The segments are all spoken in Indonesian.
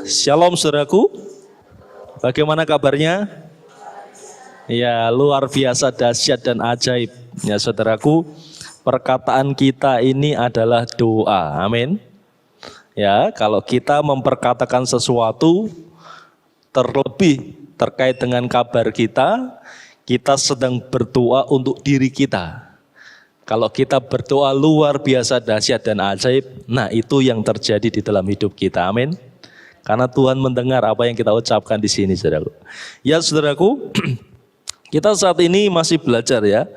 Shalom saudaraku, bagaimana kabarnya? Ya, luar biasa dahsyat dan ajaib. Ya saudaraku, perkataan kita ini adalah doa, amin. Ya, kalau kita memperkatakan sesuatu, terlebih terkait dengan kabar kita sedang berdoa untuk diri kita. Kalau kita berdoa luar biasa dahsyat dan ajaib, nah itu yang terjadi di dalam hidup kita, amin. Karena Tuhan mendengar apa yang kita ucapkan di sini, saudaraku. Ya, saudaraku, kita saat ini masih belajar ya.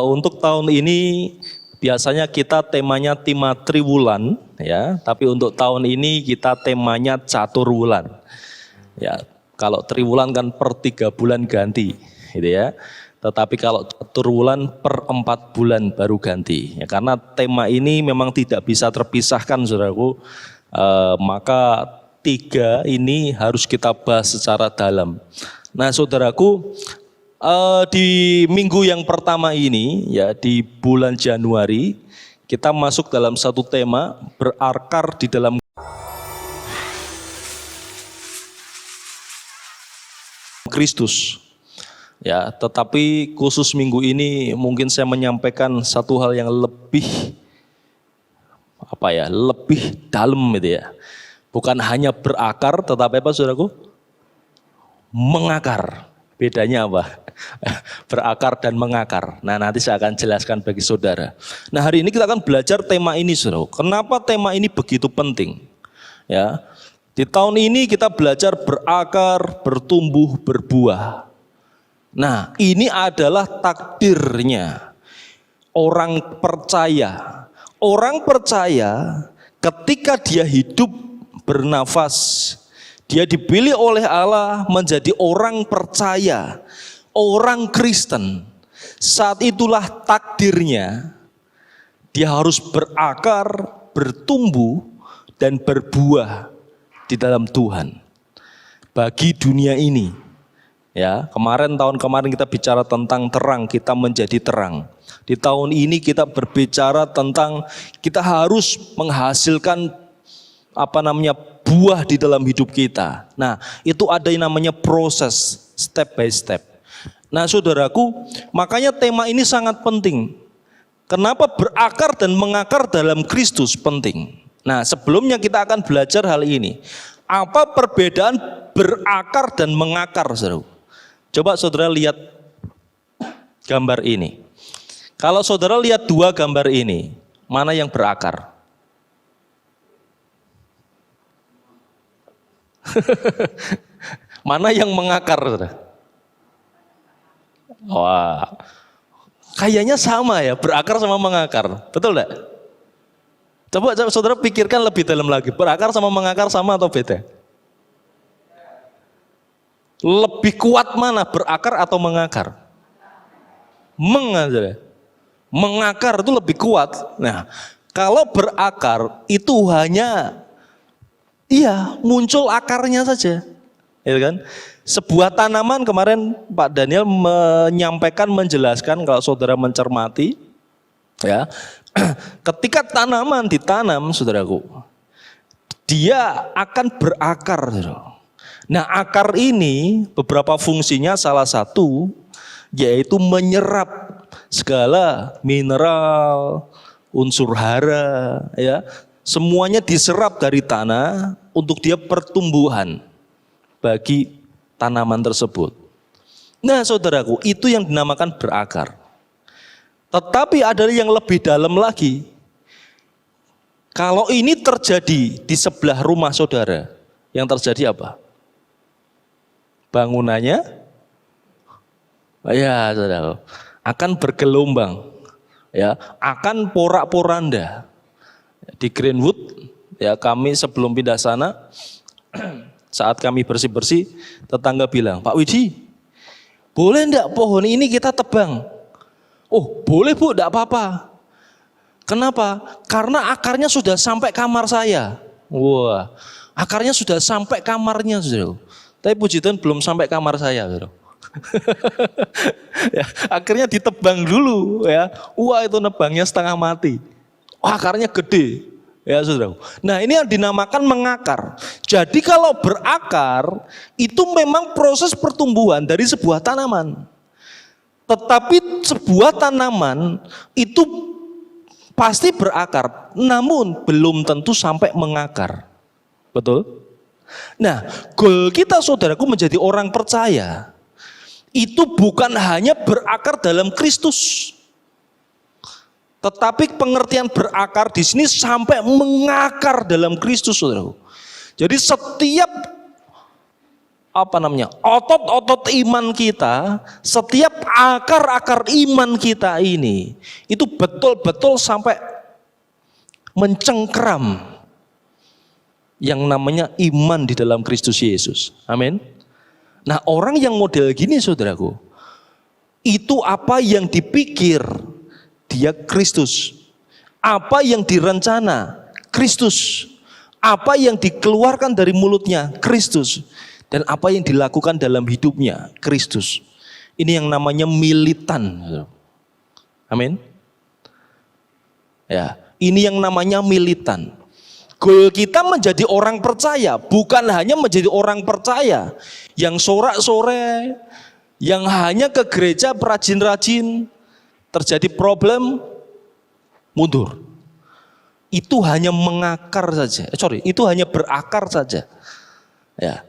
Untuk tahun ini biasanya kita temanya Tima Triwulan, ya. Tapi untuk tahun ini kita temanya Catur Wulan. Ya, kalau Triwulan kan per 3 bulan ganti, gitu ya. Tetapi kalau Catur Wulan per 4 bulan baru ganti. Ya, karena tema ini memang tidak bisa terpisahkan, saudaraku. Maka 3 ini harus kita bahas secara dalam. Nah, saudaraku, di minggu yang pertama ini, ya di bulan Januari, kita masuk dalam satu tema berakar di dalam Kristus. Ya, tetapi khusus minggu ini mungkin saya menyampaikan satu hal yang lebih lebih dalam gitu ya. Bukan hanya berakar, tetapi apa saudaraku? Mengakar. Bedanya apa? Berakar dan mengakar. Nah, nanti saya akan jelaskan bagi saudara. Nah, hari ini kita akan belajar tema ini, saudara. Kenapa tema ini begitu penting? Ya, di tahun ini kita belajar berakar, bertumbuh, berbuah. Nah, ini adalah takdirnya orang percaya. Orang percaya ketika dia hidup bernafas, dia dipilih oleh Allah menjadi orang percaya, orang Kristen. Saat itulah takdirnya, dia harus berakar, bertumbuh, dan berbuah di dalam Tuhan. Bagi dunia ini, ya, tahun kemarin kita bicara tentang terang, kita menjadi terang. Di tahun ini kita berbicara tentang kita harus menghasilkan buah di dalam hidup kita. Nah, itu ada yang namanya proses, step by step. Nah, saudaraku, makanya tema ini sangat penting. Kenapa berakar dan mengakar dalam Kristus penting? Nah, sebelumnya kita akan belajar hal ini. Apa perbedaan berakar dan mengakar, saudara? Coba saudara lihat gambar ini. Kalau saudara lihat 2 gambar ini, mana yang berakar? Mana yang mengakar? Wah, kayaknya sama ya, berakar sama mengakar, betul enggak? Coba saudara pikirkan lebih dalam lagi, berakar sama mengakar sama atau beda? Lebih kuat mana, berakar atau mengakar? Mengakar itu lebih kuat. Nah, kalau berakar itu hanya muncul akarnya saja, ya kan? Sebuah tanaman kemarin Pak Daniel menjelaskan kalau saudara mencermati, ya, ketika tanaman ditanam, saudaraku, dia akan berakar. Nah, akar ini beberapa fungsinya, salah satu yaitu menyerap segala mineral, unsur hara, ya. Semuanya diserap dari tanah untuk dia pertumbuhan bagi tanaman tersebut. Nah, saudaraku, itu yang dinamakan berakar. Tetapi ada yang lebih dalam lagi. Kalau ini terjadi di sebelah rumah saudara, yang terjadi apa? Bangunannya, ya saudara, akan bergelombang, ya, akan porak-poranda. Di Greenwood, ya, kami sebelum pindah sana, saat kami bersih-bersih, tetangga bilang, Pak Widi, boleh enggak pohon ini kita tebang? Oh, boleh Bu, enggak apa-apa. Kenapa? Karena akarnya sudah sampai kamar saya. Wah, akarnya sudah sampai kamarnya, saudara. Tapi puji Tuhan belum sampai kamar saya, saudara. Ya, akhirnya ditebang dulu, ya. Wah, itu nebangnya setengah mati. Wah, akarnya gede, Ya saudara. Nah ini yang dinamakan mengakar. Jadi kalau berakar itu memang proses pertumbuhan dari sebuah tanaman. Tetapi sebuah tanaman itu pasti berakar, namun belum tentu sampai mengakar. Betul? Nah, goal kita saudaraku menjadi orang percaya itu bukan hanya berakar dalam Kristus. Tetapi pengertian berakar di sini sampai mengakar dalam Kristus, saudaraku. Jadi setiap otot-otot iman kita, setiap akar-akar iman kita ini, itu betul-betul sampai mencengkeram yang namanya iman di dalam Kristus Yesus. Amin. Nah orang yang model gini saudaraku, itu apa yang dipikir dia Kristus, apa yang direncana Kristus, apa yang dikeluarkan dari mulutnya Kristus, dan apa yang dilakukan dalam hidupnya Kristus. Ini yang namanya militan. Amin. Ya, ini yang namanya militan. Goal kita menjadi orang percaya, bukan hanya menjadi orang percaya yang sorak-sore, yang hanya ke gereja rajin-rajin, terjadi problem, mundur. Itu hanya mengakar saja. Itu hanya berakar saja. Ya.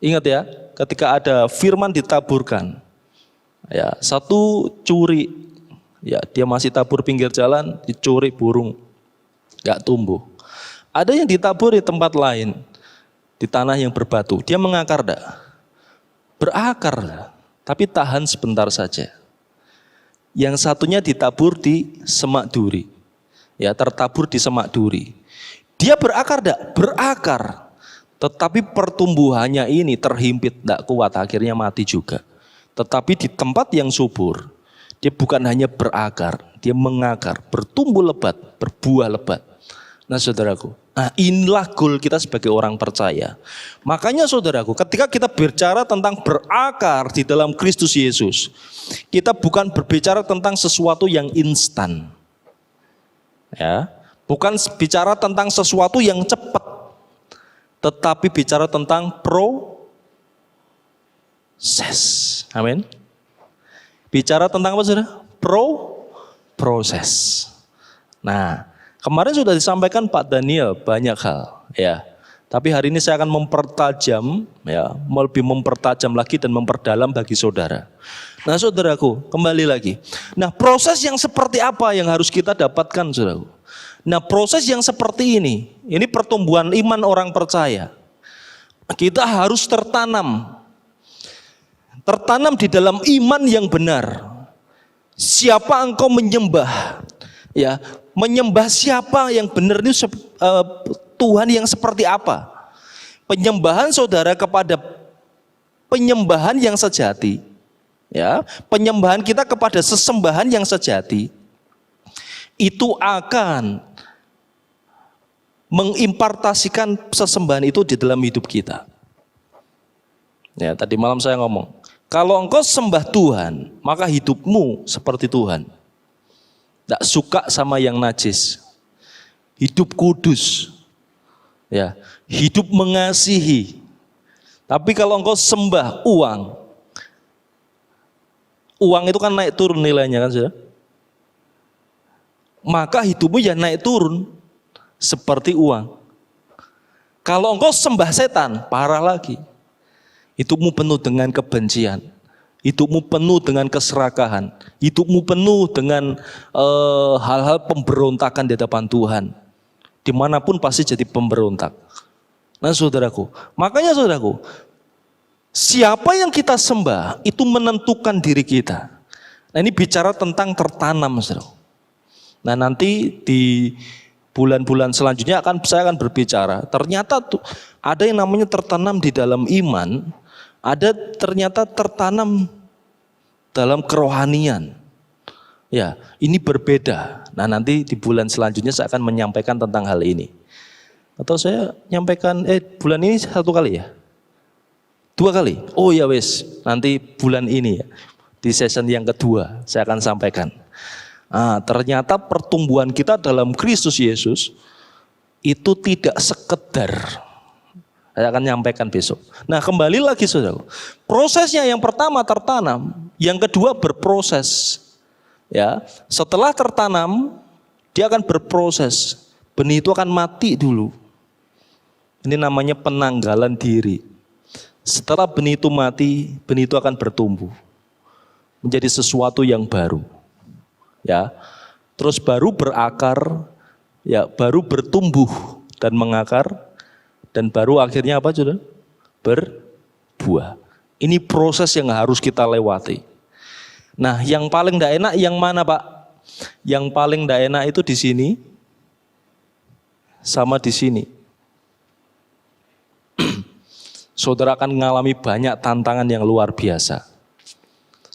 Ingat ya, ketika ada firman ditaburkan. Ya, satu curi. Ya, dia masih tabur pinggir jalan, dicuri burung. Enggak tumbuh. Ada yang ditabur di tempat lain, di tanah yang berbatu. Dia mengakar enggak? Berakar, tapi tahan sebentar saja. Yang satunya ditabur di semak duri. Ya, tertabur di semak duri. Dia berakar enggak? Berakar. Tetapi pertumbuhannya ini terhimpit, enggak kuat, akhirnya mati juga. Tetapi di tempat yang subur, dia bukan hanya berakar, dia mengakar, bertumbuh lebat, berbuah lebat. Nah saudaraku, nah inilah goal kita sebagai orang percaya. Makanya saudaraku, ketika kita bicara tentang berakar di dalam Kristus Yesus, kita bukan berbicara tentang sesuatu yang instan. Ya, bukan bicara tentang sesuatu yang cepat, tetapi bicara tentang proses. Amin. Bicara tentang apa saudara? Proses. Nah, kemarin sudah disampaikan Pak Daniel banyak hal, ya. Tapi hari ini saya akan mempertajam, ya, lebih mempertajam lagi dan memperdalam bagi saudara. Nah, saudaraku, kembali lagi. Nah, proses yang seperti apa yang harus kita dapatkan, saudaraku? Nah, proses yang seperti ini pertumbuhan iman orang percaya. Kita harus tertanam di dalam iman yang benar. Siapa engkau menyembah? Ya, menyembah siapa yang benar ini Tuhan yang seperti apa? Penyembahan saudara kepada penyembahan yang sejati. Ya, penyembahan kita kepada sesembahan yang sejati itu akan mengimpartasikan sesembahan itu di dalam hidup kita. Ya, tadi malam saya ngomong, kalau engkau sembah Tuhan, maka hidupmu seperti Tuhan. Tidak suka sama yang najis. Hidup kudus. Ya, hidup mengasihi. Tapi kalau engkau sembah uang itu kan naik turun nilainya kan saudara. Maka hidupmu ya naik turun seperti uang. Kalau engkau sembah setan, parah lagi. Hidupmu penuh dengan kebencian. Hidupmu penuh dengan keserakahan. Hidupmu penuh dengan hal-hal pemberontakan di hadapan Tuhan. Dimanapun pasti jadi pemberontak. Nah saudaraku, makanya saudaraku, siapa yang kita sembah itu menentukan diri kita. Nah ini bicara tentang tertanam saudaraku. Nah nanti di bulan-bulan selanjutnya saya akan berbicara. Ternyata tuh ada yang namanya tertanam di dalam iman, ada ternyata tertanam dalam kerohanian. Ya, ini berbeda. Nah, nanti di bulan selanjutnya saya akan menyampaikan tentang hal ini. Atau saya nyampaikan bulan ini 1 kali ya? 2 kali? Oh ya wes, nanti bulan ini ya. Di season yang kedua saya akan sampaikan. Ternyata pertumbuhan kita dalam Kristus Yesus itu tidak sekedar. Saya akan nyampaikan besok. Nah, kembali lagi saudara. Prosesnya yang pertama tertanam, yang kedua berproses. Ya, setelah tertanam, dia akan berproses. Benih itu akan mati dulu. Ini namanya penanggalan diri. Setelah benih itu mati, benih itu akan bertumbuh menjadi sesuatu yang baru. Ya. Terus baru berakar, ya, baru bertumbuh dan mengakar. Dan baru akhirnya apa saudara? Berbuah. Ini proses yang harus kita lewati. Nah, yang paling tidak enak yang mana Pak? Yang paling tidak enak itu di sini sama di sini. Saudara akan mengalami banyak tantangan yang luar biasa.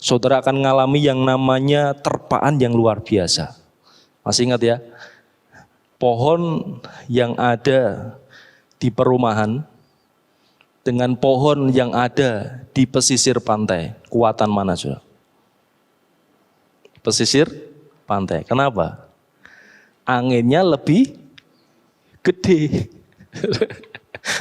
Saudara akan mengalami yang namanya terpaan yang luar biasa. Masih ingat ya? Pohon yang ada di perumahan dengan pohon yang ada di pesisir pantai, kuatan mana saudara? Pesisir pantai. Kenapa? Anginnya lebih gede.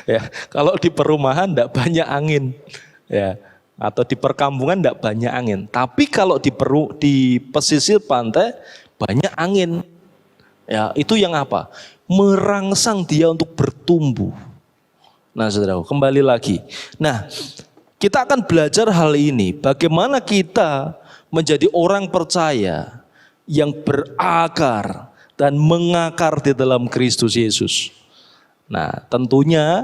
Ya, kalau di perumahan tidak banyak angin, ya, atau di perkampungan tidak banyak angin. Tapi kalau di pesisir pantai banyak angin. Ya, itu yang apa? Merangsang dia untuk bertumbuh. Nah, saudara, kembali lagi. Nah, kita akan belajar hal ini. Bagaimana kita menjadi orang percaya yang berakar dan mengakar di dalam Kristus Yesus. Nah, tentunya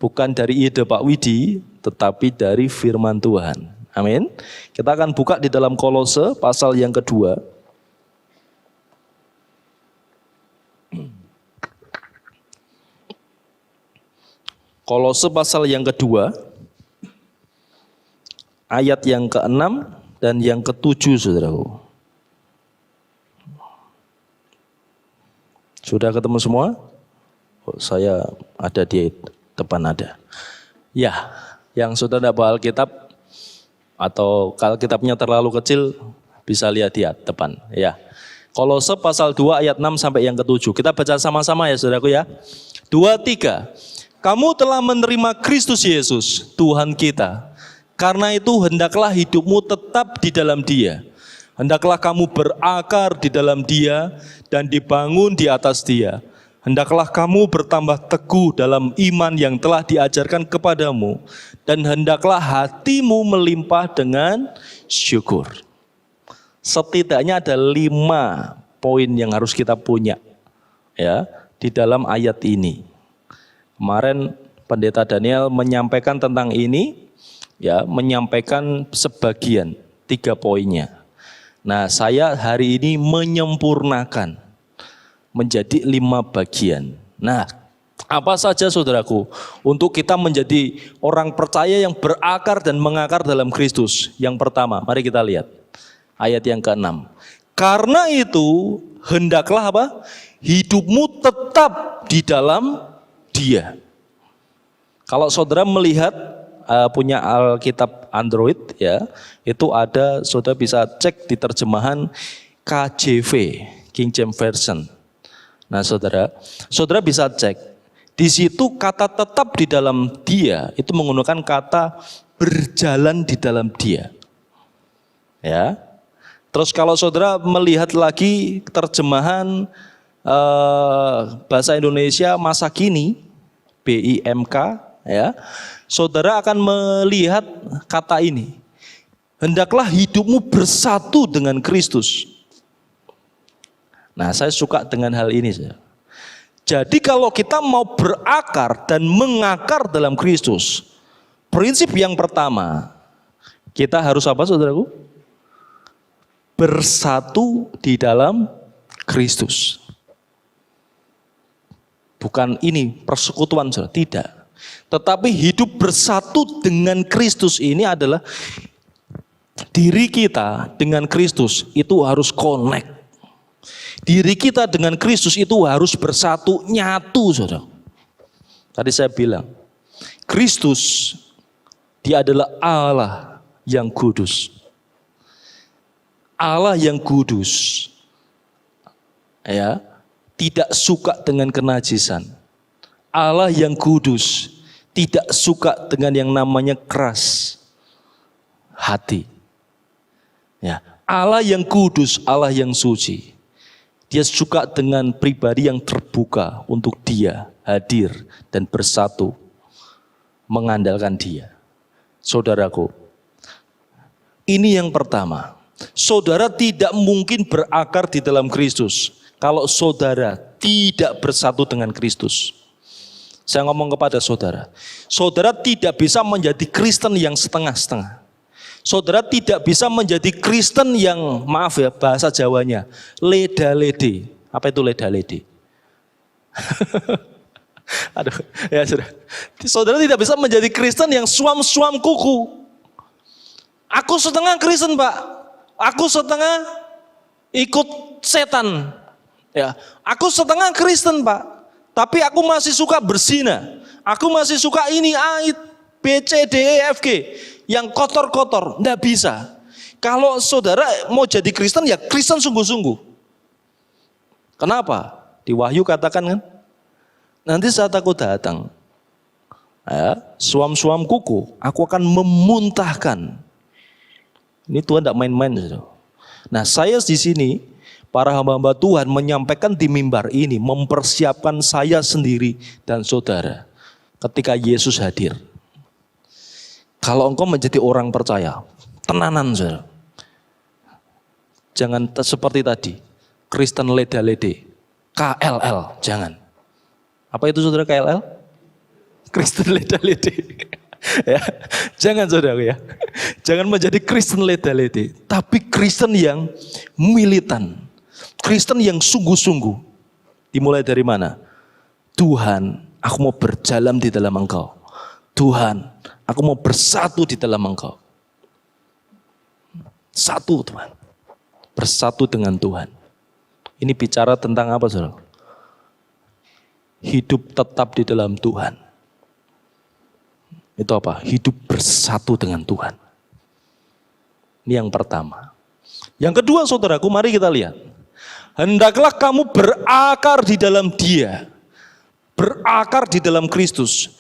bukan dari ide Pak Widi, tetapi dari firman Tuhan. Amin. Kita akan buka di dalam Kolose pasal yang kedua. Kolose pasal yang kedua, ayat yang ke-6 dan yang ke-7, saudaraku. Sudah ketemu semua? Oh, saya ada di depan ada. Ya, yang sudah tidak bawa Alkitab atau kalau kitabnya terlalu kecil bisa lihat di depan. Ya, Kolose pasal 2 ayat 6 sampai yang ke-7. Kita baca sama-sama ya saudaraku ya. 2, 3. Kamu telah menerima Kristus Yesus, Tuhan kita. Karena itu hendaklah hidupmu tetap di dalam Dia. Hendaklah kamu berakar di dalam Dia dan dibangun di atas Dia. Hendaklah kamu bertambah teguh dalam iman yang telah diajarkan kepadamu. Dan hendaklah hatimu melimpah dengan syukur. Setidaknya ada 5 poin yang harus kita punya ya di dalam ayat ini. Kemarin Pendeta Daniel menyampaikan tentang ini, ya, menyampaikan sebagian 3 poinnya. Nah, saya hari ini menyempurnakan menjadi 5 bagian. Nah, apa saja saudaraku untuk kita menjadi orang percaya yang berakar dan mengakar dalam Kristus? Yang pertama, mari kita lihat ayat yang ke-6. Karena itu hendaklah apa? Hidupmu tetap di dalam Dia. Kalau saudara melihat punya Alkitab Android ya, itu ada, saudara bisa cek di terjemahan KJV, King James Version. Nah, saudara bisa cek. Di situ kata tetap di dalam Dia itu menggunakan kata berjalan di dalam Dia. Ya. Terus kalau saudara melihat lagi terjemahan bahasa Indonesia masa kini, BIMK, ya, saudara akan melihat kata ini. Hendaklah hidupmu bersatu dengan Kristus. Nah, saya suka dengan hal ini. Jadi kalau kita mau berakar dan mengakar dalam Kristus, prinsip yang pertama, kita harus apa saudaraku? Bersatu di dalam Kristus. Bukan ini persekutuan saudara, tidak. Tetapi hidup bersatu dengan Kristus ini adalah diri kita dengan Kristus itu harus connect. Diri kita dengan Kristus itu harus bersatu, nyatu saudara. Tadi saya bilang, Kristus Dia adalah Allah yang kudus. Allah yang kudus. Ya. tidak suka dengan kenajisan. Allah yang kudus tidak suka dengan yang namanya keras hati. Ya, Allah yang kudus, Allah yang suci. Dia suka dengan pribadi yang terbuka untuk dia hadir dan bersatu mengandalkan dia. Saudaraku, ini yang pertama. Saudara tidak mungkin berakar di dalam Kristus kalau saudara tidak bersatu dengan Kristus. Saya ngomong kepada saudara, saudara tidak bisa menjadi Kristen yang setengah-setengah. Saudara tidak bisa menjadi Kristen yang, maaf ya bahasa Jawanya, leda-lede. Apa itu leda-lede? Aduh, ya sudah. Saudara tidak bisa menjadi Kristen yang suam-suam kuku. Aku setengah Kristen, Pak. Aku setengah ikut setan. Ya, aku setengah Kristen, Pak. Tapi aku masih suka berzina. Aku masih suka ini, A, B, C, D, E, F, G. Yang kotor-kotor, enggak bisa. Kalau saudara mau jadi Kristen, ya Kristen sungguh-sungguh. Kenapa? Di Wahyu katakan kan, nanti saat aku datang, ya, suam-suam kuku, aku akan memuntahkan. Ini Tuhan tidak main-main. Nah, saya di sini, para hamba-hamba Tuhan menyampaikan di mimbar ini, mempersiapkan saya sendiri dan saudara ketika Yesus hadir. Kalau engkau menjadi orang percaya, tenanan saudara. Jangan seperti tadi, Kristen leda-lede, KLL, jangan. Apa itu saudara KLL? Kristen leda-lede. Ya, jangan saudara ya. Jangan menjadi Kristen leda-lede, tapi Kristen yang militan. Kristen yang sungguh-sungguh. Dimulai dari mana? Tuhan, aku mau berjalan di dalam Engkau. Tuhan, aku mau bersatu di dalam Engkau. Satu Tuhan. Bersatu dengan Tuhan. Ini bicara tentang apa saudara? Hidup tetap di dalam Tuhan. Itu apa? Hidup bersatu dengan Tuhan. Ini yang pertama. Yang kedua saudaraku, mari kita lihat. Hendaklah kamu berakar di dalam Dia. Berakar di dalam Kristus.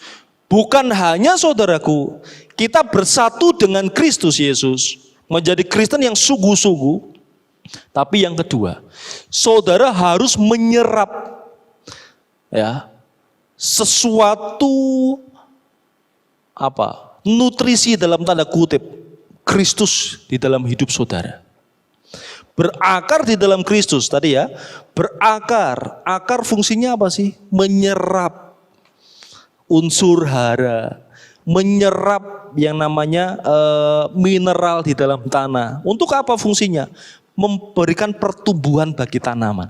Bukan hanya saudaraku, kita bersatu dengan Kristus Yesus, menjadi Kristen yang sungguh-sungguh. Tapi yang kedua, saudara harus menyerap ya sesuatu nutrisi dalam tanda kutip Kristus di dalam hidup saudara. Berakar di dalam Kristus tadi ya, berakar. Akar fungsinya apa sih? Menyerap unsur hara, menyerap yang namanya mineral di dalam tanah. Untuk apa fungsinya? Memberikan pertumbuhan bagi tanaman.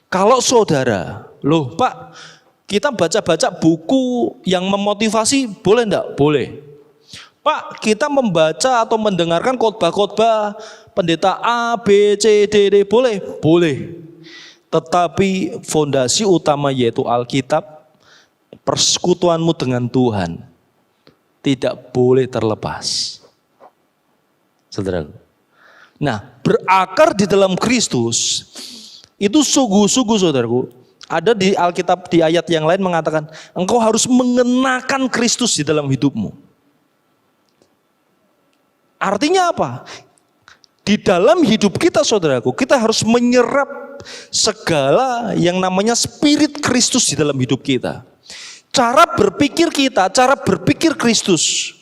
Kalau saudara, loh Pak, kita baca-baca buku yang memotivasi, boleh enggak? Boleh. Pak, kita membaca atau mendengarkan khotbah-khotbah pendeta A, B, C, D, D, boleh? Boleh. Tetapi fondasi utama yaitu Alkitab, persekutuanmu dengan Tuhan tidak boleh terlepas. Saudara. Nah, berakar di dalam Kristus itu sungguh-sungguh saudaraku. Ada di Alkitab di ayat yang lain mengatakan, engkau harus mengenakan Kristus di dalam hidupmu. Artinya apa? Di dalam hidup kita saudaraku, kita harus menyerap segala yang namanya spirit Kristus di dalam hidup kita. Cara berpikir kita, cara berpikir Kristus.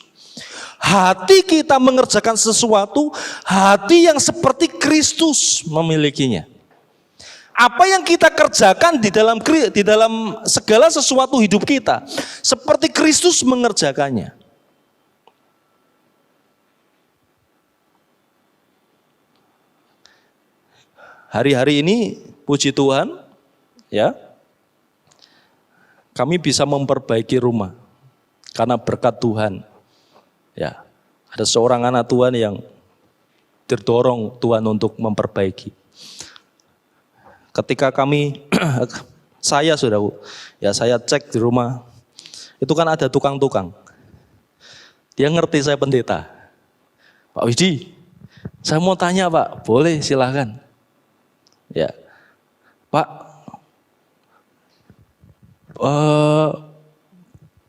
Hati kita mengerjakan sesuatu, hati yang seperti Kristus memilikinya. Apa yang kita kerjakan di dalam segala sesuatu hidup kita, seperti Kristus mengerjakannya. Hari-hari ini, puji Tuhan, ya, kami bisa memperbaiki rumah karena berkat Tuhan. Ya, ada seorang anak Tuhan yang terdorong Tuhan untuk memperbaiki. Ketika saya cek di rumah, itu kan ada tukang-tukang. Dia ngerti saya pendeta. Pak Widi, saya mau tanya Pak, boleh silahkan. Ya, Pak, eh,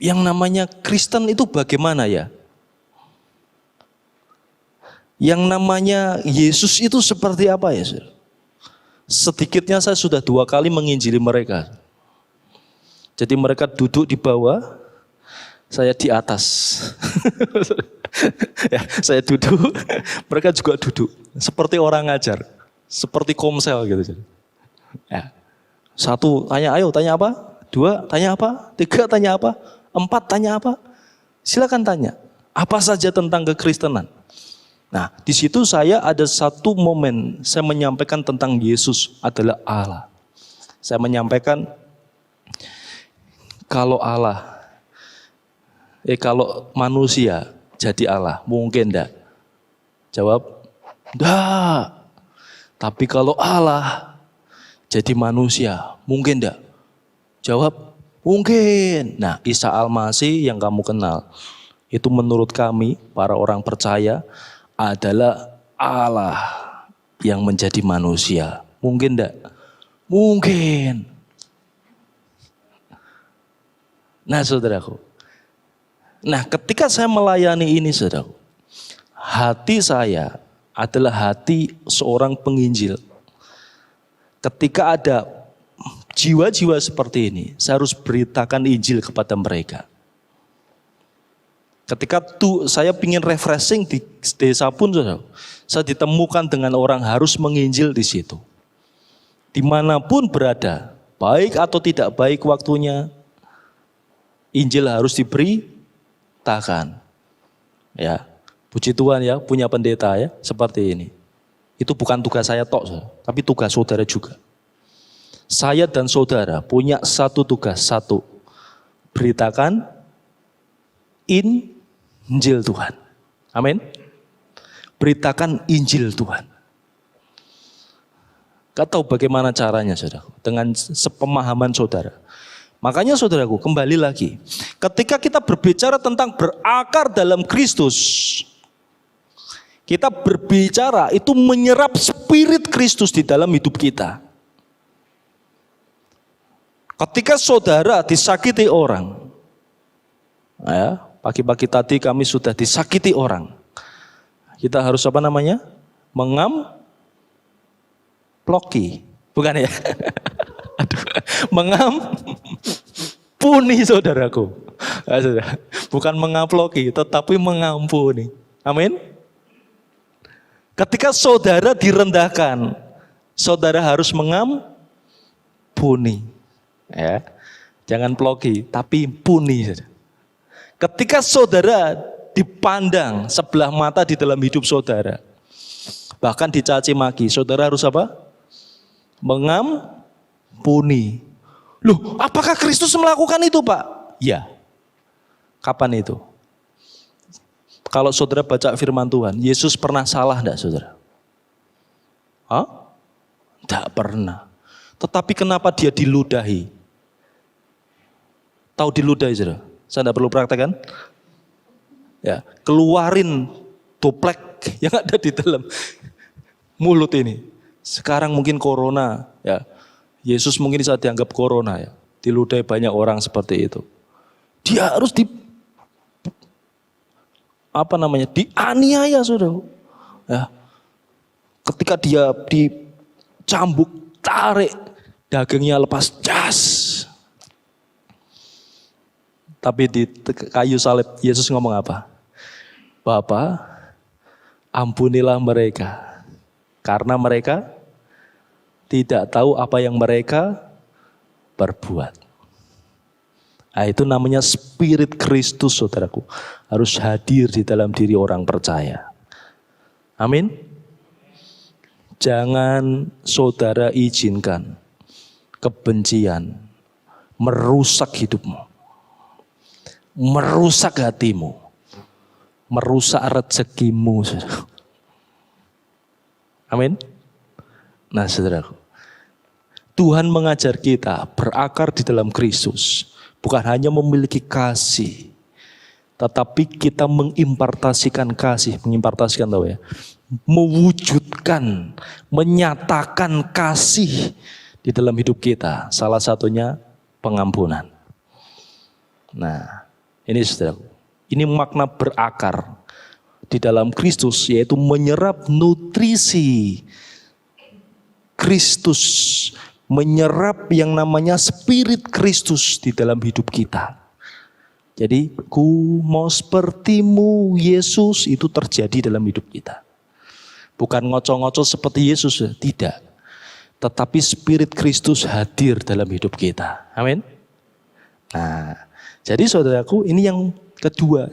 yang namanya Kristen itu bagaimana ya? Yang namanya Yesus itu seperti apa ya? Sedikitnya saya sudah 2 kali menginjili mereka. Jadi mereka duduk di bawah, saya di atas. Ya, saya duduk, mereka juga duduk. Seperti orang ngajar, seperti komsel gitu. Ya. 1 tanya, ayo tanya apa? 2 tanya apa? 3 tanya apa? 4 tanya apa? Silakan tanya. Apa saja tentang kekristenan. Nah, di situ saya ada satu momen saya menyampaikan tentang Yesus adalah Allah. Saya menyampaikan kalau manusia jadi Allah, mungkin enggak? Jawab, enggak. Tapi kalau Allah jadi manusia, mungkin enggak? Jawab, mungkin. Nah, Isa Al-Masih yang kamu kenal, itu menurut kami, para orang percaya, adalah Allah yang menjadi manusia. Mungkin enggak? Mungkin. Nah, saudaraku. Nah, ketika saya melayani ini, saudaraku, hati saya adalah hati seorang penginjil. Ketika ada jiwa-jiwa seperti ini, saya harus beritakan Injil kepada mereka. Ketika saya ingin refreshing di desa pun, saya ditemukan dengan orang harus menginjil di situ. Dimanapun berada, baik atau tidak baik waktunya, Injil harus diberitakan. Ya, puji Tuhan ya, punya pendeta ya, seperti ini. Itu bukan tugas saya tok, tapi tugas saudara juga. Saya dan saudara punya satu tugas, beritakan Injil Tuhan. Amin. Beritakan Injil Tuhan. Gak tahu bagaimana caranya, saudara, dengan sepemahaman saudara. Makanya saudaraku, kembali lagi. Ketika kita berbicara tentang berakar dalam Kristus, kita berbicara itu menyerap spirit Kristus di dalam hidup kita. Ketika saudara disakiti orang, ya, pagi-pagi tadi kami sudah disakiti orang. Kita harus apa namanya? Mengamploki. Bukan ya? Aduh, mengampuni saudaraku. Bukan mengamploki, tetapi mengampuni. Amin. Ketika saudara direndahkan, saudara harus mengampuni. Ya. Jangan ploki, tapi puni. Ketika saudara dipandang sebelah mata di dalam hidup saudara, bahkan dicaci maki, saudara harus apa? Mengampuni. Loh, apakah Kristus melakukan itu, Pak? Ya. Kapan itu? Kalau saudara baca firman Tuhan, Yesus pernah salah enggak, saudara? Hah? Enggak pernah. Tetapi kenapa dia diludahi? Tahu diludahi, saudara? Saya enggak perlu praktekkan. Ya, keluarin toplek yang ada di dalam mulut ini. Sekarang mungkin corona, ya. Yesus mungkin bisa dianggap corona, ya. Diludahi banyak orang seperti itu. Dia harus dianiaya, saudara. Ya. Ketika dia dicambuk, tarik, dagingnya lepas, cas. Tapi di kayu salib Yesus ngomong apa? Bapa, ampunilah mereka, karena mereka tidak tahu apa yang mereka perbuat. Nah, itu namanya Spirit Kristus, saudaraku. Harus hadir di dalam diri orang percaya. Amin. Jangan saudara izinkan kebencian merusak hidupmu, merusak hatimu, merusak rezekimu. Amin. Nah, saudaraku, Tuhan mengajar kita berakar di dalam Kristus. Bukan hanya memiliki kasih, tetapi kita mengimpartasikan kasih. Mengimpartasikan, tahu ya? Mewujudkan, menyatakan kasih di dalam hidup kita. Salah satunya pengampunan. Nah, ini saudaraku. Ini makna berakar di dalam Kristus, yaitu menyerap nutrisi Kristus, menyerap yang namanya Spirit Kristus di dalam hidup kita. Jadi, ku mau sepertimu Yesus, itu terjadi dalam hidup kita. Bukan ngoco-ngoco seperti Yesus, tidak. Tetapi Spirit Kristus hadir dalam hidup kita. Amin. Nah, jadi saudaraku, ini yang kedua.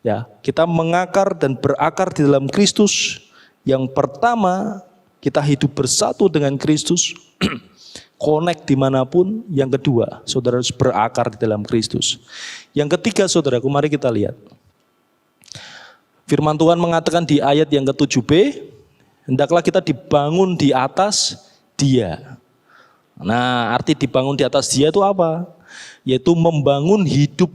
Ya, kita mengakar dan berakar di dalam Kristus. Yang pertama, kita hidup bersatu dengan Kristus. Connect dimanapun. Yang kedua, saudara harus berakar di dalam Kristus. Yang ketiga, saudaraku, mari kita lihat. Firman Tuhan mengatakan di ayat yang ke-7b, hendaklah kita dibangun di atas Dia. Nah, arti dibangun di atas Dia itu apa? Yaitu membangun hidup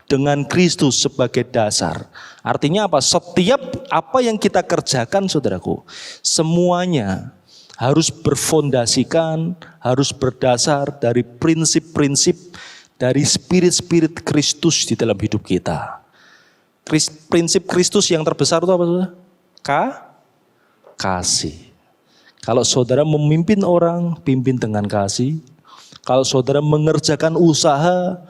dengan Kristus sebagai dasar. Artinya apa? Setiap apa yang kita kerjakan, saudaraku, semuanya harus berfondasikan, harus berdasar dari prinsip-prinsip dari spirit-spirit Kristus di dalam hidup kita. Prinsip Kristus yang terbesar itu apa, saudara? Kasih. Kalau saudara memimpin orang, pimpin dengan kasih. Kalau saudara mengerjakan usaha,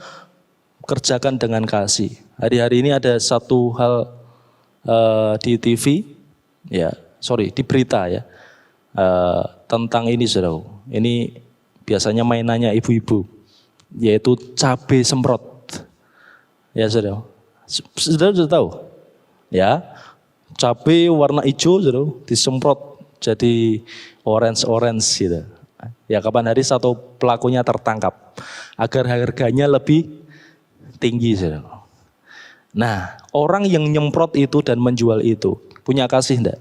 kerjakan dengan kasih. Hari-hari ini ada satu hal di TV, di berita ya, tentang ini, saudara. Ini biasanya mainannya ibu-ibu, yaitu cabai semprot. Ya, saudara. Saudara sudah tahu? Ya, cabai warna hijau, saudara, disemprot jadi orange gitu. Ya, kapan hari satu pelakunya tertangkap agar harganya lebih tinggi, saudara. Nah, orang yang nyemprot itu dan menjual itu punya kasih enggak?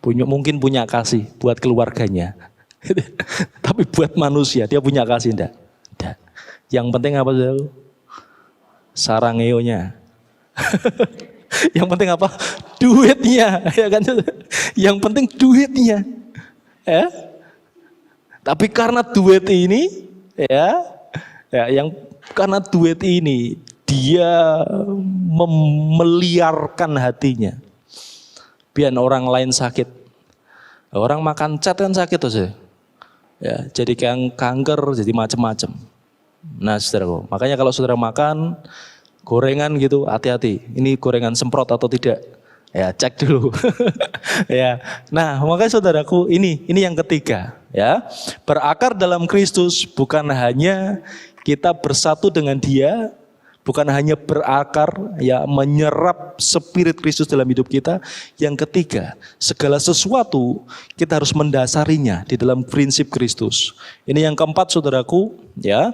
Mungkin punya kasih buat keluarganya. Tapi buat manusia dia punya kasih enggak? Enggak. Yang penting apa, saudara? Sarangeonya. Yang penting apa? Duitnya, ya kan? Yang penting duitnya. Ya. Tapi karena duit ini, karena duit ini dia memeliarkan hatinya. Biar orang lain sakit. Orang makan cat kan sakit tuh, ya, jadi kanker, jadi macam-macam. Nah, saudara, makanya kalau saudara makan gorengan gitu, hati-hati. Ini gorengan semprot atau tidak? Ya, cek dulu. Ya. Nah, makanya saudaraku, ini yang ketiga, ya. Berakar dalam Kristus bukan hanya kita bersatu dengan Dia, bukan hanya berakar, ya, menyerap Spirit Kristus dalam hidup kita. Yang ketiga, segala sesuatu kita harus mendasarinya di dalam prinsip Kristus. Ini yang keempat, saudaraku, ya.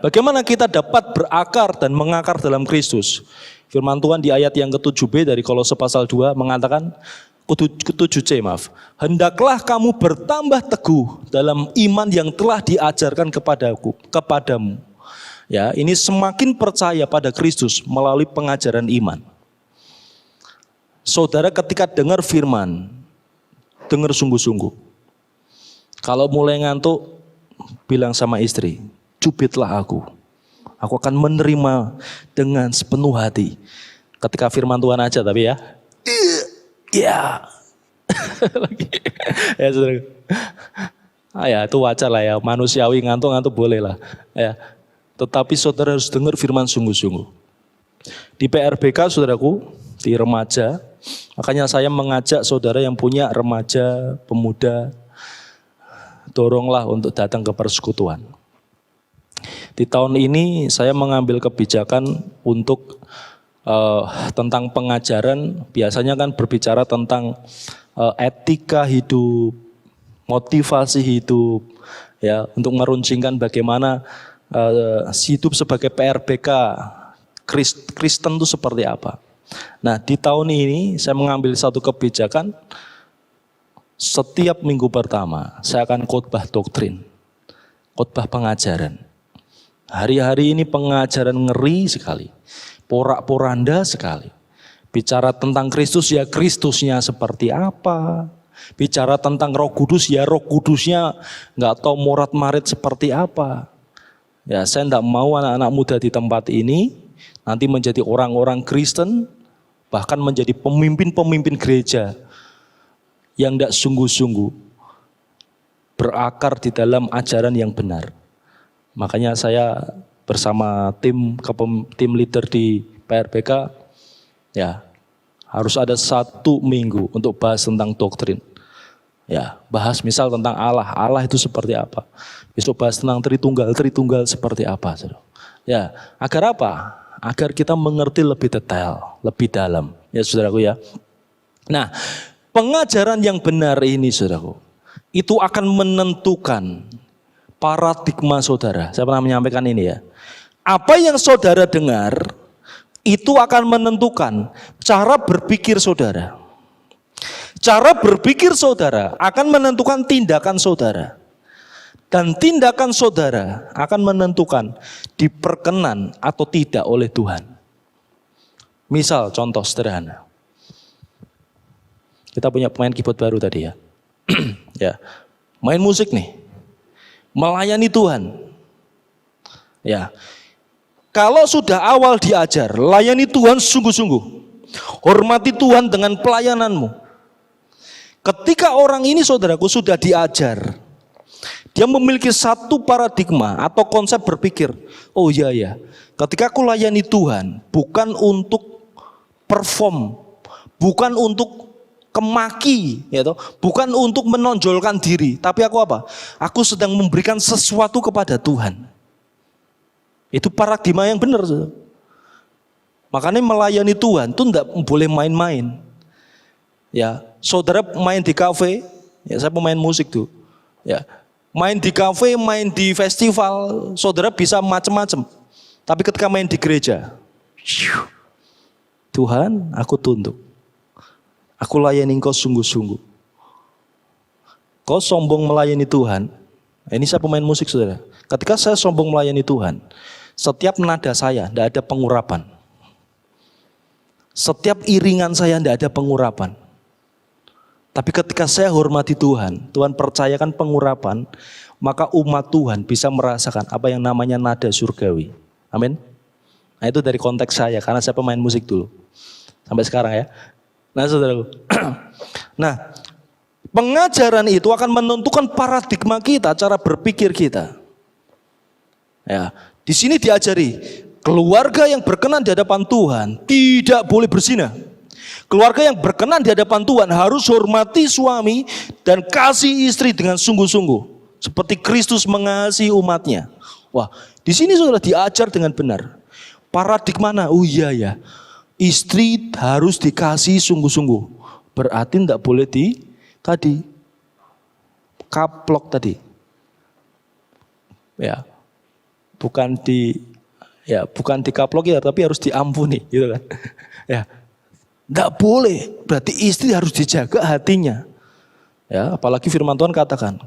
Bagaimana kita dapat berakar dan mengakar dalam Kristus? Firman Tuhan di ayat yang ke-7b dari Kolose pasal 2 mengatakan, ke-7c, hendaklah kamu bertambah teguh dalam iman yang telah diajarkan kepadamu. Ya, ini semakin percaya pada Kristus melalui pengajaran iman. Saudara ketika dengar firman, dengar sungguh-sungguh. Kalau mulai ngantuk, bilang sama istri, cubitlah aku akan menerima dengan sepenuh hati. Ketika firman Tuhan aja tapi ya. Ya. Ya, saudara. Ya, itu wajar lah ya, manusiawi ngantuk boleh lah. Ya. Tetapi saudara harus dengar firman sungguh-sungguh. Di PRBK, saudaraku, di remaja, makanya saya mengajak saudara yang punya remaja, pemuda, doronglah untuk datang ke persekutuan. Di tahun ini saya mengambil kebijakan untuk tentang pengajaran, biasanya kan berbicara tentang etika hidup, motivasi hidup, ya, untuk meruncingkan bagaimana hidup sebagai PRBK Kristen itu seperti apa. Nah, di tahun ini saya mengambil satu kebijakan, setiap minggu pertama saya akan khotbah doktrin, khotbah pengajaran. Hari-hari ini pengajaran ngeri sekali, porak-poranda sekali. Bicara tentang Kristus, ya Kristusnya seperti apa. Bicara tentang Roh Kudus, ya Roh Kudusnya nggak tahu morat-marit seperti apa. Ya, saya tidak mau anak-anak muda di tempat ini nanti menjadi orang-orang Kristen, bahkan menjadi pemimpin-pemimpin gereja yang tidak sungguh-sungguh berakar di dalam ajaran yang benar. Makanya saya bersama tim leader di PRBK, ya harus ada 1 minggu untuk bahas tentang doktrin. Ya, bahas misal tentang Allah. Allah itu seperti apa? Besok bahas tentang Tritunggal seperti apa? Ya, agar apa? Agar kita mengerti lebih detail, lebih dalam. Ya, saudaraku ya. Nah, pengajaran yang benar ini, saudaraku, itu akan menentukan paradigma saudara. Saya pernah menyampaikan ini ya. Apa yang saudara dengar, itu akan menentukan cara berpikir saudara. Cara berpikir saudara akan menentukan tindakan saudara. Dan tindakan saudara akan menentukan diperkenan atau tidak oleh Tuhan. Misal contoh sederhana. Kita punya pemain keyboard baru tadi ya. Ya, main musik nih. Melayani Tuhan. Ya. Kalau sudah awal diajar, layani Tuhan sungguh-sungguh. Hormati Tuhan dengan pelayananmu. Ketika orang ini saudaraku sudah diajar, dia memiliki satu paradigma atau konsep berpikir, oh iya ya, ketika aku layani Tuhan, bukan untuk perform, bukan untuk kemaki, ya toh, bukan untuk menonjolkan diri, tapi aku apa? Aku sedang memberikan sesuatu kepada Tuhan. Itu paradigma yang benar. Makanya melayani Tuhan itu tidak boleh main-main. Ya, saudara main di kafe, ya saya pemain musik tuh. Ya, main di kafe, main di festival, saudara bisa macam-macam. Tapi ketika main di gereja, Tuhan, aku tunduk. Aku layani Engkau sungguh-sungguh. Kau sombong melayani Tuhan. Ini saya pemain musik, saudara. Ketika saya sombong melayani Tuhan, setiap nada saya tidak ada pengurapan. Setiap iringan saya tidak ada pengurapan. Tapi ketika saya hormati Tuhan, Tuhan percayakan pengurapan, maka umat Tuhan bisa merasakan apa yang namanya nada surgawi. Amin. Nah itu dari konteks saya, karena saya pemain musik dulu. Sampai sekarang ya. Nah saudaraku. Nah, pengajaran itu akan menentukan paradigma kita, cara berpikir kita. Ya, di sini diajari, keluarga yang berkenan di hadapan Tuhan tidak boleh berzina. Keluarga yang berkenan di hadapan Tuhan harus hormati suami dan kasih istri dengan sungguh-sungguh. Seperti Kristus mengasihi umatnya. Wah, di sini sudah diajar dengan benar. Paradigma, oh iya ya, istri harus dikasih sungguh-sungguh. Berarti tidak boleh tadi kaplok tadi. Ya, bukan dikaplok ya, tapi harus diampuni, gitu kan? Ya. Tidak boleh, berarti istri harus dijaga hatinya. Ya, apalagi firman Tuhan katakan,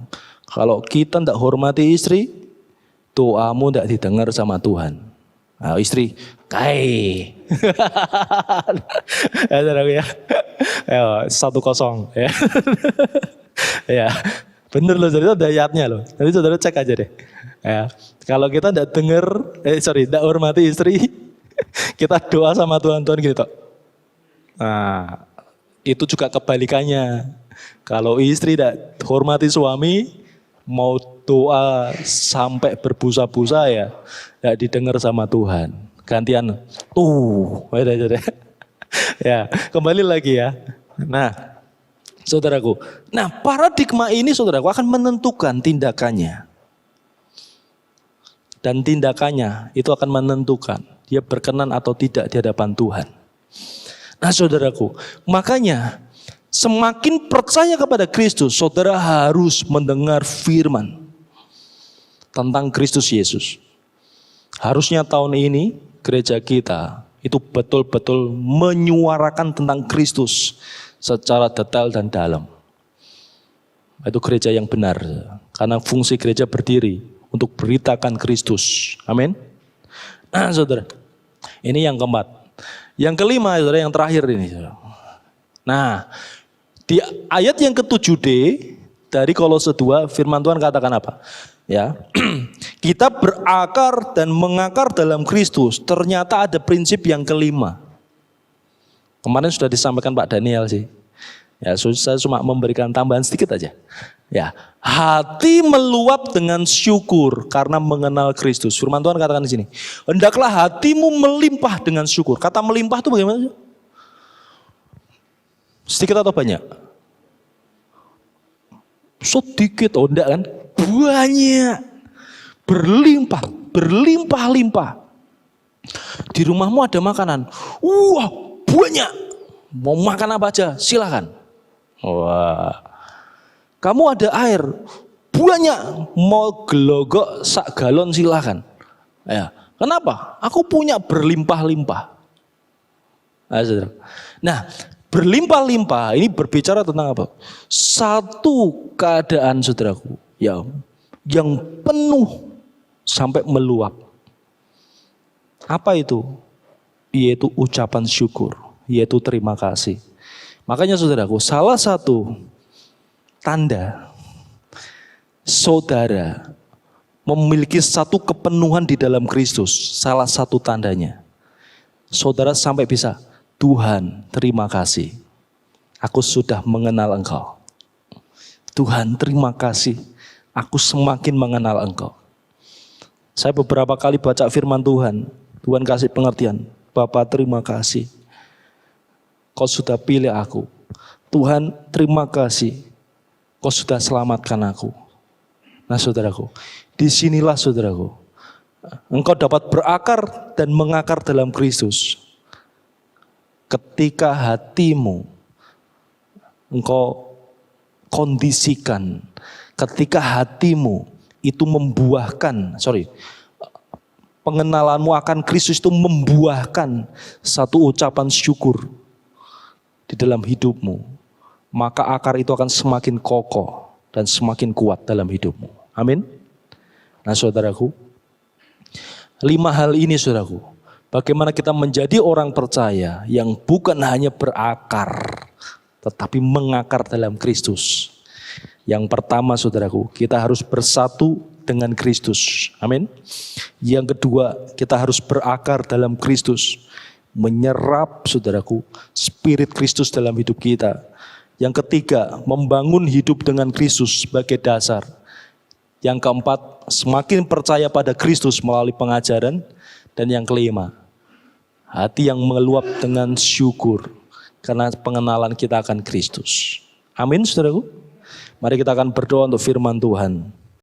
kalau kita tidak hormati istri, doamu tidak didengar sama Tuhan. Nah, istri, kai. Ya, 1-0. Ya, ya, bener loh, jadi itu ada ayatnya loh. Nanti saudara cek aja deh. Ya, kalau kita tidak hormati istri, kita doa sama Tuhan gitu. Nah, itu juga kebalikannya. Kalau istri tidak hormati suami, mau doa sampai berbusa-busa ya, tidak didengar sama Tuhan. Gantian, ya, kembali lagi ya. Nah, saudaraku, paradigma ini saudaraku akan menentukan tindakannya. Dan tindakannya itu akan menentukan dia berkenan atau tidak di hadapan Tuhan. Nah saudaraku, makanya semakin percaya kepada Kristus, saudara harus mendengar firman tentang Kristus Yesus. Harusnya tahun ini gereja kita itu betul-betul menyuarakan tentang Kristus secara detail dan dalam. Itu gereja yang benar, karena fungsi gereja berdiri untuk beritakan Kristus. Amin. Nah saudara, ini yang keempat. Yang kelima, saudara, yang terakhir ini. Nah, di ayat yang ke-7D dari Kolose 2, firman Tuhan katakan apa? Ya, Kita berakar dan mengakar dalam Kristus. Ternyata ada prinsip yang kelima. Kemarin sudah disampaikan Pak Daniel sih. Ya, saya cuma memberikan tambahan sedikit aja. Ya, hati meluap dengan syukur karena mengenal Kristus. Firman Tuhan katakan di sini, hendaklah hatimu melimpah dengan syukur. Kata melimpah itu bagaimana? Sedikit atau banyak? Sedikit, oh enggak kan? Banyak. Berlimpah, berlimpah-limpah. Di rumahmu ada makanan. Wah, banyak. Mau makan apa aja, silakan. Wah. Kamu ada air. Banyak. Mau gelogok sak galon silakan. Ya. Kenapa? Aku punya berlimpah-limpah. Nah, berlimpah-limpah ini berbicara tentang apa? Satu keadaan saudaraku, ya, yang penuh sampai meluap. Apa itu? Yaitu ucapan syukur, yaitu terima kasih. Makanya saudaraku, salah satu tanda saudara memiliki satu kepenuhan di dalam Kristus, salah satu tandanya, saudara sampai bisa, Tuhan terima kasih, aku sudah mengenal Engkau. Tuhan terima kasih, aku semakin mengenal Engkau. Saya beberapa kali baca firman Tuhan, Tuhan kasih pengertian, Bapa terima kasih, Kau sudah pilih aku. Tuhan terima kasih, Kau sudah selamatkan aku. Nah saudaraku, disinilah saudaraku, engkau dapat berakar dan mengakar dalam Kristus. Ketika hatimu engkau kondisikan, ketika hatimu itu pengenalanmu akan Kristus itu membuahkan satu ucapan syukur di dalam hidupmu, maka akar itu akan semakin kokoh dan semakin kuat dalam hidupmu. Amin. Nah saudaraku, 5 hal ini saudaraku, bagaimana kita menjadi orang percaya yang bukan hanya berakar, tetapi mengakar dalam Kristus. Yang pertama saudaraku, kita harus bersatu dengan Kristus. Amin. Yang kedua, kita harus berakar dalam Kristus. Menyerap saudaraku, Spirit Kristus dalam hidup kita. Yang ketiga, membangun hidup dengan Kristus sebagai dasar. Yang keempat, semakin percaya pada Kristus melalui pengajaran. Dan yang kelima, hati yang meluap dengan syukur karena pengenalan kita akan Kristus. Amin saudaraku. Mari kita akan berdoa untuk firman Tuhan.